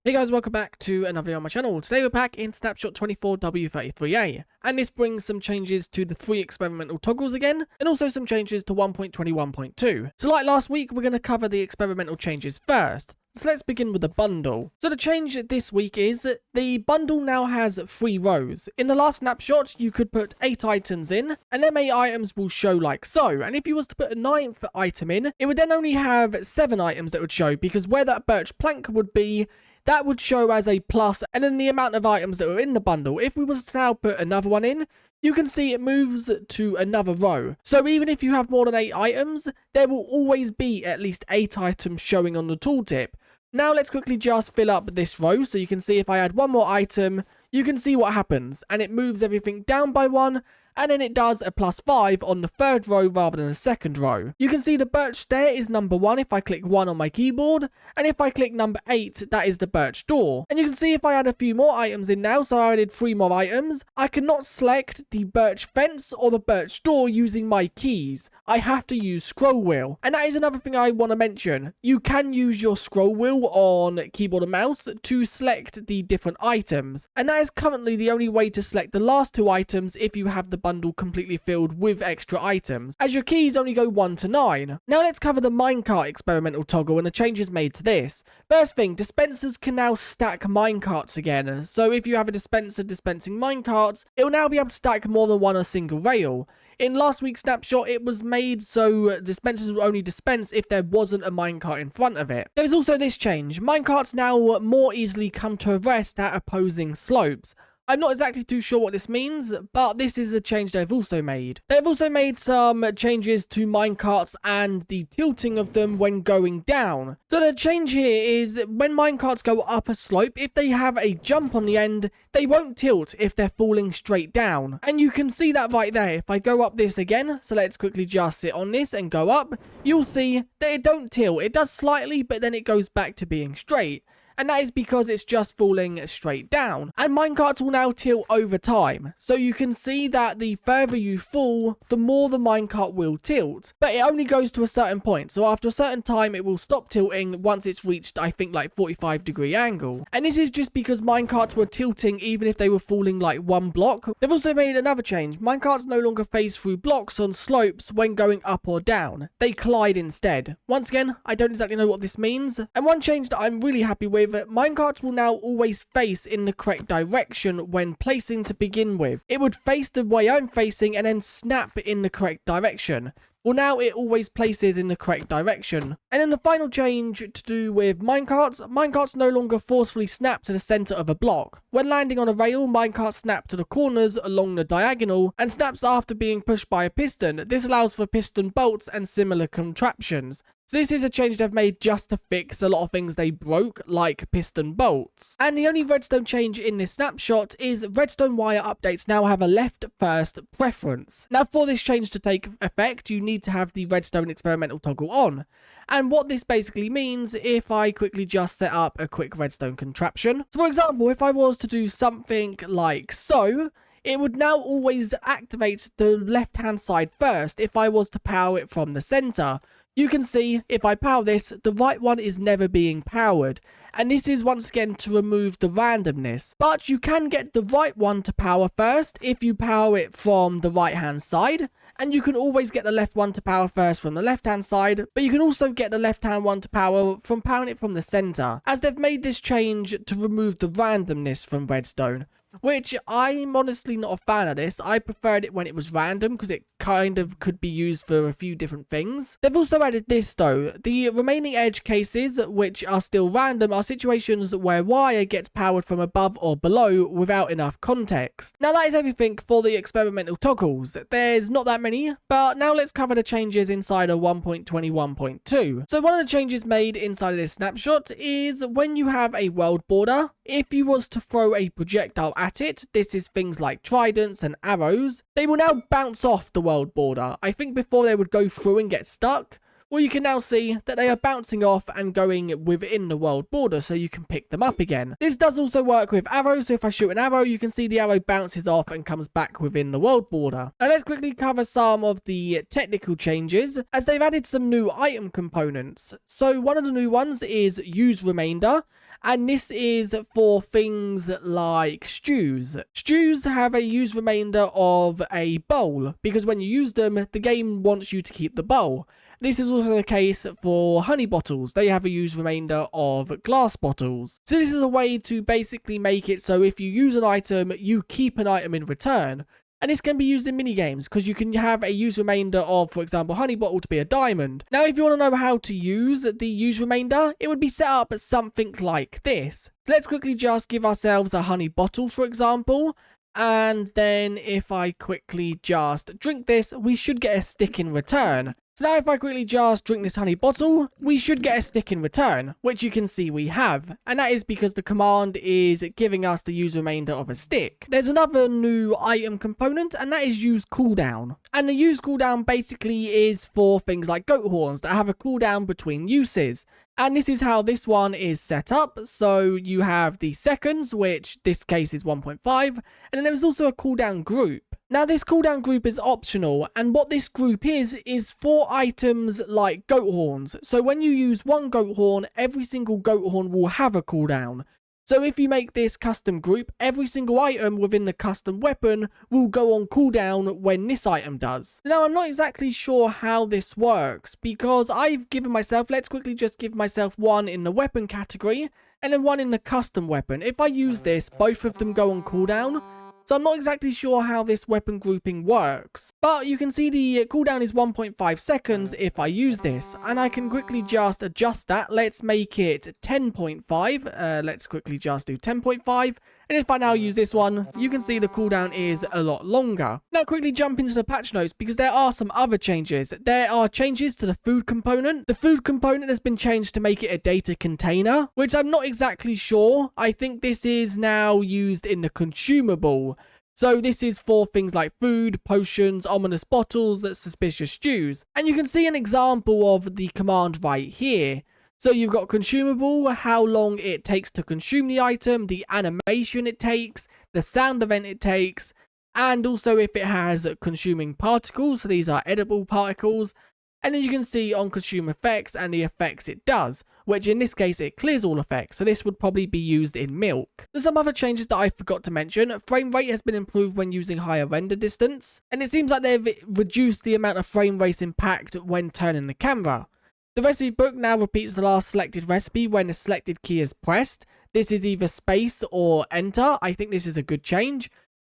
Hey guys, welcome back to another video on my channel. Today we're back in Snapshot 24W33A, and this brings some changes to the 3 experimental toggles again, and also some changes to 1.21.2. So like last week, we're going to cover the experimental changes first. So let's begin with the bundle. So the change this week is that the bundle now has 3 rows. In the last snapshot, you could put 8 items in, and them 8 items will show like so. And if you was to put a 9th item in, it would then only have 7 items that would show, because where that birch plank would be, that would show as a plus, and then the amount of items that were in the bundle. If we was to now put another one in, you can see it moves to another row. So even if you have more than 8 items, there will always be at least 8 items showing on the tooltip. Now let's quickly just fill up this row, so you can see if I add one more item, you can see what happens, and it moves everything down by 1, and then it does a +5 on the 3rd row rather than the 2nd row. You can see the birch stair is number 1 if I click 1 on my keyboard, and if I click number 8, that is the birch door. And you can see if I add a few more items in now, so I added 3 more items, I cannot select the birch fence or the birch door using my keys. I have to use scroll wheel. And that is another thing I want to mention. You can use your scroll wheel on keyboard and mouse to select the different items. And that is currently the only way to select the last 2 items if you have the bundle completely filled with extra items, as your keys only go 1 to 9. Now let's cover the minecart experimental toggle and the changes made to this. First thing, dispensers can now stack minecarts again. So if you have a dispenser dispensing minecarts, it will now be able to stack more than one on a single rail. In last week's snapshot, it was made so dispensers will only dispense if there wasn't a minecart in front of it. There is also this change. Minecarts now more easily come to a rest at opposing slopes. I'm not exactly too sure what this means, but this is a change they've also made. They've also made some changes to minecarts and the tilting of them when going down. So the change here is when minecarts go up a slope, if they have a jump on the end, they won't tilt if they're falling straight down. And you can see that right there. If I go up this again, so let's quickly just sit on this and go up, you'll see that it don't tilt. It does slightly, but then it goes back to being straight. And that is because it's just falling straight down. And minecarts will now tilt over time. So you can see that the further you fall, the more the minecart will tilt. But it only goes to a certain point. So after a certain time, it will stop tilting once it's reached, I think, like 45-degree angle. And this is just because minecarts were tilting even if they were falling like 1 block. They've also made another change. Minecarts no longer phase through blocks on slopes when going up or down. They collide instead. Once again, I don't exactly know what this means. And one change that I'm really happy with, minecarts will now always face in the correct direction when placing to begin with. It would face the way I'm facing and then snap in the correct direction. Well, now it always places in the correct direction. And then the final change to do with minecarts no longer forcefully snap to the center of a block. When landing on a rail, minecarts snap to the corners along the diagonal and snaps after being pushed by a piston. This allows for piston bolts and similar contraptions. So this is a change they've made just to fix a lot of things they broke, like piston bolts. And the only redstone change in this snapshot is redstone wire updates now have a left first preference. Now for this change to take effect, you need to have the redstone experimental toggle on. And what this basically means, if I quickly just set up a quick redstone contraption. So for example, if I was to do something like so, it would now always activate the left hand side first if I was to power it from the center. You can see, if I power this, the right one is never being powered. And this is once again to remove the randomness. But you can get the right one to power first if you power it from the right hand side. And you can always get the left one to power first from the left hand side. But you can also get the left hand one to power from powering it from the center. As they've made this change to remove the randomness from redstone. Which I'm honestly not a fan of this. I preferred it when it was random because it kind of could be used for a few different things. They've also added this though. The remaining edge cases, which are still random, are situations where wire gets powered from above or below without enough context. Now that is everything for the experimental toggles. There's not that many, but now let's cover the changes inside of 1.21.2. So one of the changes made inside of this snapshot is when you have a world border, if you was to throw a projectile at it, this is things like tridents and arrows, they will now bounce off the world border. I think before they would go through and get stuck, well, you can now see that they are bouncing off and going within the world border, so you can pick them up again. This does also work with arrows, so if I shoot an arrow, you can see the arrow bounces off and comes back within the world border. Now let's quickly cover some of the technical changes, as they've added some new item components. So one of the new ones is use remainder, and this is for things like stews. Stews have a use remainder of a bowl, because when you use them, the game wants you to keep the bowl. This is also the case for honey bottles. They have a use remainder of glass bottles. So this is a way to basically make it so if you use an item, you keep an item in return. And this can be used in minigames, because you can have a use remainder of, for example, honey bottle to be a diamond. Now, if you want to know how to use the use remainder, it would be set up as something like this. So let's quickly just give ourselves a honey bottle, for example. And then if I quickly just drink this, we should get a stick in return. So now if I quickly just drink this honey bottle, we should get a stick in return, which you can see we have. And that is because the command is giving us the use remainder of a stick. There's another new item component, and that is use cooldown. And the use cooldown basically is for things like goat horns that have a cooldown between uses. And this is how this one is set up. So you have the seconds, which this case is 1.5. And then there is also a cooldown group. Now this cooldown group is optional, and what this group is for items like goat horns. So when you use one goat horn, every single goat horn will have a cooldown. So if you make this custom group, every single item within the custom weapon will go on cooldown when this item does. Now I'm not exactly sure how this works, because I've given myself, let's quickly just give myself one in the weapon category, and then one in the custom weapon. If I use this, both of them go on cooldown. So I'm not exactly sure how this weapon grouping works. But you can see the cooldown is 1.5 seconds if I use this. And I can quickly just adjust that. Let's make it 10.5. Let's quickly just do 10.5. And if I now use this one, you can see the cooldown is a lot longer. Now quickly jump into the patch notes, because there are some other changes. There are changes to the food component. The food component has been changed to make it a data container, which I'm not exactly sure. I think this is now used in the consumable. So this is for things like food, potions, ominous bottles, suspicious stews. And you can see an example of the command right here. So you've got consumable, how long it takes to consume the item, the animation it takes, the sound event it takes, and also if it has consuming particles. So these are edible particles. And then you can see on consume effects and the effects it does, which in this case it clears all effects. So this would probably be used in milk. There's some other changes that I forgot to mention. Frame rate has been improved when using higher render distance. And it seems like they've reduced the amount of frame rate impact when turning the camera. The recipe book now repeats the last selected recipe when the selected key is pressed. This is either space or enter. I think this is a good change.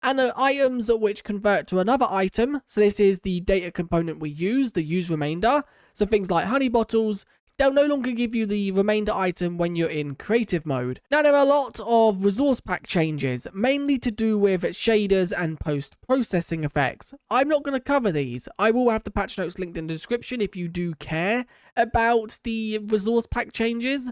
And the items which convert to another item. So this is the data component we use, the use remainder. So things like honey bottles, they'll no longer give you the remainder item when you're in creative mode. Now there are a lot of resource pack changes, mainly to do with shaders and post-processing effects. I'm not going to cover these. I will have the patch notes linked in the description if you do care about the resource pack changes.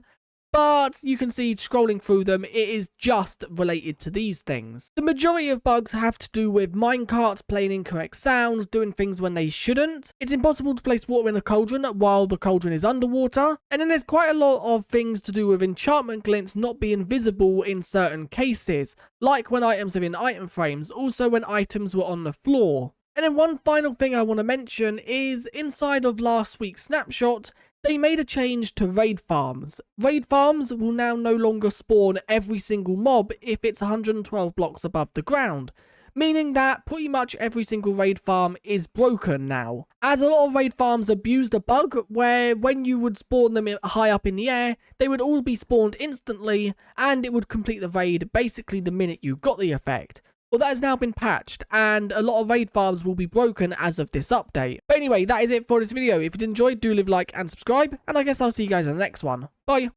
But you can see scrolling through them, it is just related to these things. The majority of bugs have to do with minecarts playing incorrect sounds, doing things when they shouldn't. It's impossible to place water in a cauldron while the cauldron is underwater. And then there's quite a lot of things to do with enchantment glints not being visible in certain cases, like when items are in item frames, also when items were on the floor. And then one final thing I want to mention is inside of last week's snapshot, they made a change to raid farms. Raid farms will now no longer spawn every single mob if it's 112 blocks above the ground, meaning that pretty much every single raid farm is broken now. As a lot of raid farms abused a bug where when you would spawn them high up in the air, they would all be spawned instantly and it would complete the raid basically the minute you got the effect. Well, that has now been patched, and a lot of raid farms will be broken as of this update. But anyway, that is it for this video. If you did enjoy, do leave a like and subscribe, and I guess I'll see you guys in the next one. Bye!